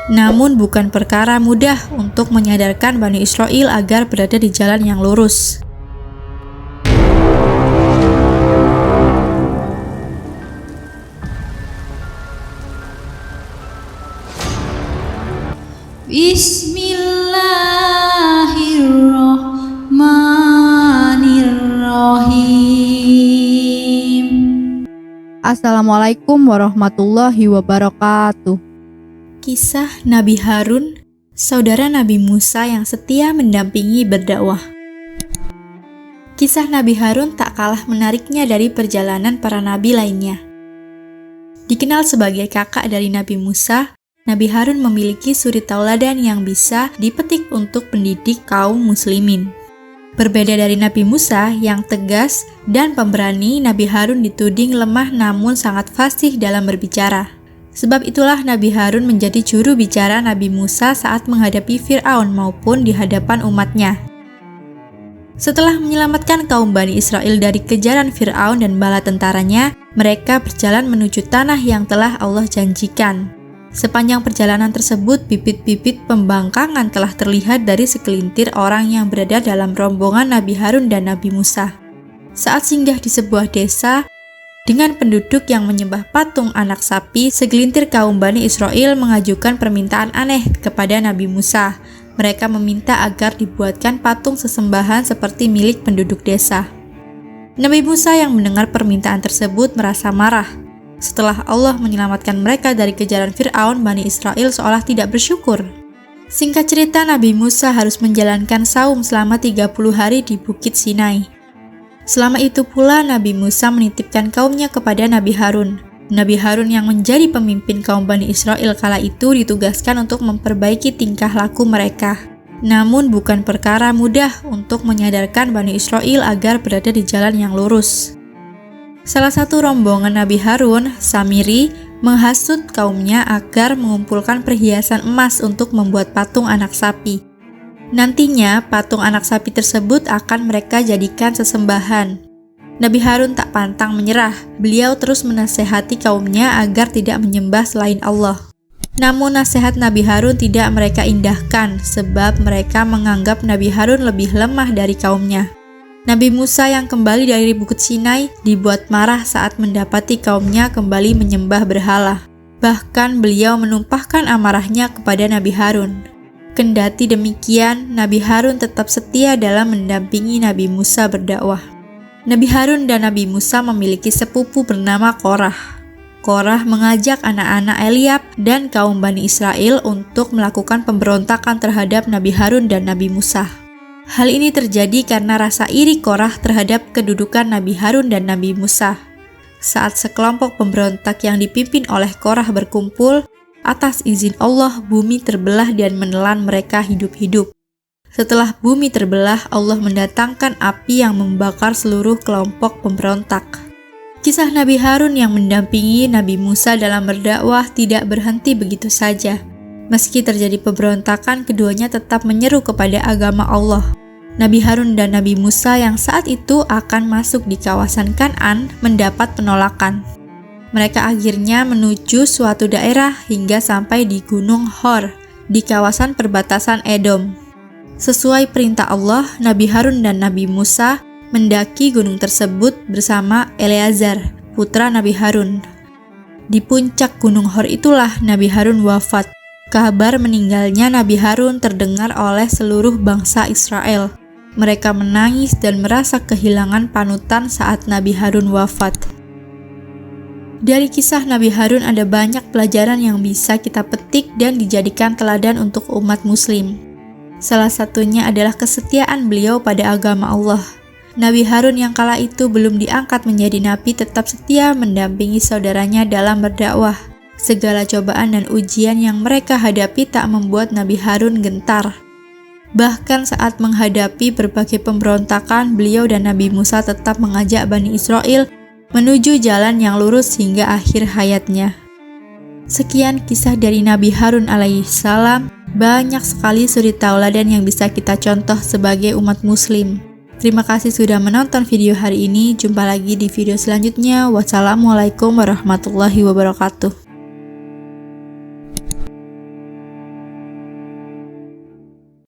Namun bukan perkara mudah untuk menyadarkan Bani Israel agar berada di jalan yang lurus. Bismillahirrahmanirrahim. Assalamualaikum warahmatullahi wabarakatuh. Kisah Nabi Harun, saudara Nabi Musa yang setia mendampingi berdakwah. Kisah Nabi Harun tak kalah menariknya dari perjalanan para nabi lainnya. Dikenal sebagai kakak dari Nabi Musa, Nabi Harun memiliki suri tauladan yang bisa dipetik untuk pendidik kaum muslimin. Berbeda dari Nabi Musa yang tegas dan pemberani, Nabi Harun dituding lemah namun sangat fasih dalam berbicara. Sebab itulah Nabi Harun menjadi juru bicara Nabi Musa saat menghadapi Fir'aun maupun di hadapan umatnya. Setelah menyelamatkan kaum Bani Israel dari kejaran Fir'aun dan bala tentaranya, mereka berjalan menuju tanah yang telah Allah janjikan. Sepanjang perjalanan tersebut, bibit-bibit pembangkangan telah terlihat dari segelintir orang yang berada dalam rombongan Nabi Harun dan Nabi Musa. Saat singgah di sebuah desa, dengan penduduk yang menyembah patung anak sapi, segelintir kaum Bani Israel mengajukan permintaan aneh kepada Nabi Musa. Mereka meminta agar dibuatkan patung sesembahan seperti milik penduduk desa. Nabi Musa yang mendengar permintaan tersebut merasa marah. Setelah Allah menyelamatkan mereka dari kejaran Fir'aun, Bani Israel seolah tidak bersyukur. Singkat cerita, Nabi Musa harus menjalankan saum selama 30 hari di Bukit Sinai. Selama itu pula Nabi Musa menitipkan kaumnya kepada Nabi Harun. Nabi Harun yang menjadi pemimpin kaum Bani Israel kala itu ditugaskan untuk memperbaiki tingkah laku mereka. Namun bukan perkara mudah untuk menyadarkan Bani Israel agar berada di jalan yang lurus. Salah satu rombongan Nabi Harun, Samiri, menghasut kaumnya agar mengumpulkan perhiasan emas untuk membuat patung anak sapi. Nantinya, patung anak sapi tersebut akan mereka jadikan sesembahan. Nabi Harun tak pantang menyerah. Beliau terus menasehati kaumnya agar tidak menyembah selain Allah. Namun nasihat Nabi Harun tidak mereka indahkan, sebab mereka menganggap Nabi Harun lebih lemah dari kaumnya. Nabi Musa yang kembali dari Bukit Sinai dibuat marah saat mendapati kaumnya kembali menyembah berhala. Bahkan beliau menumpahkan amarahnya kepada Nabi Harun. Kendati demikian, Nabi Harun tetap setia dalam mendampingi Nabi Musa berdakwah. Nabi Harun dan Nabi Musa memiliki sepupu bernama Korah. Korah mengajak anak-anak Eliab dan kaum Bani Israel untuk melakukan pemberontakan terhadap Nabi Harun dan Nabi Musa. Hal ini terjadi karena rasa iri Korah terhadap kedudukan Nabi Harun dan Nabi Musa. Saat sekelompok pemberontak yang dipimpin oleh Korah berkumpul, atas izin Allah bumi terbelah dan menelan mereka hidup-hidup. Setelah bumi terbelah, Allah mendatangkan api yang membakar seluruh kelompok pemberontak. Kisah Nabi Harun yang mendampingi Nabi Musa dalam berdakwah tidak berhenti begitu saja. Meski terjadi pemberontakan, keduanya tetap menyeru kepada agama Allah. Nabi Harun dan Nabi Musa yang saat itu akan masuk di kawasan Kan'an mendapat penolakan. Mereka akhirnya menuju suatu daerah hingga sampai di Gunung Hor, di kawasan perbatasan Edom. Sesuai perintah Allah, Nabi Harun dan Nabi Musa mendaki gunung tersebut bersama Eleazar, putra Nabi Harun. Di puncak Gunung Hor itulah Nabi Harun wafat. Kabar meninggalnya Nabi Harun terdengar oleh seluruh bangsa Israel. Mereka menangis dan merasa kehilangan panutan saat Nabi Harun wafat. Dari kisah Nabi Harun ada banyak pelajaran yang bisa kita petik dan dijadikan teladan untuk umat muslim. Salah satunya adalah kesetiaan beliau pada agama Allah. Nabi Harun yang kala itu belum diangkat menjadi nabi tetap setia mendampingi saudaranya dalam berdakwah. Segala cobaan dan ujian yang mereka hadapi tak membuat Nabi Harun gentar. Bahkan saat menghadapi berbagai pemberontakan, beliau dan Nabi Musa tetap mengajak Bani Israel menuju jalan yang lurus hingga akhir hayatnya. Sekian kisah dari Nabi Harun alaihissalam. Banyak sekali suri tauladan yang bisa kita contoh sebagai umat muslim. Terima kasih sudah menonton video hari ini. Jumpa lagi di video selanjutnya. Wassalamualaikum warahmatullahi wabarakatuh.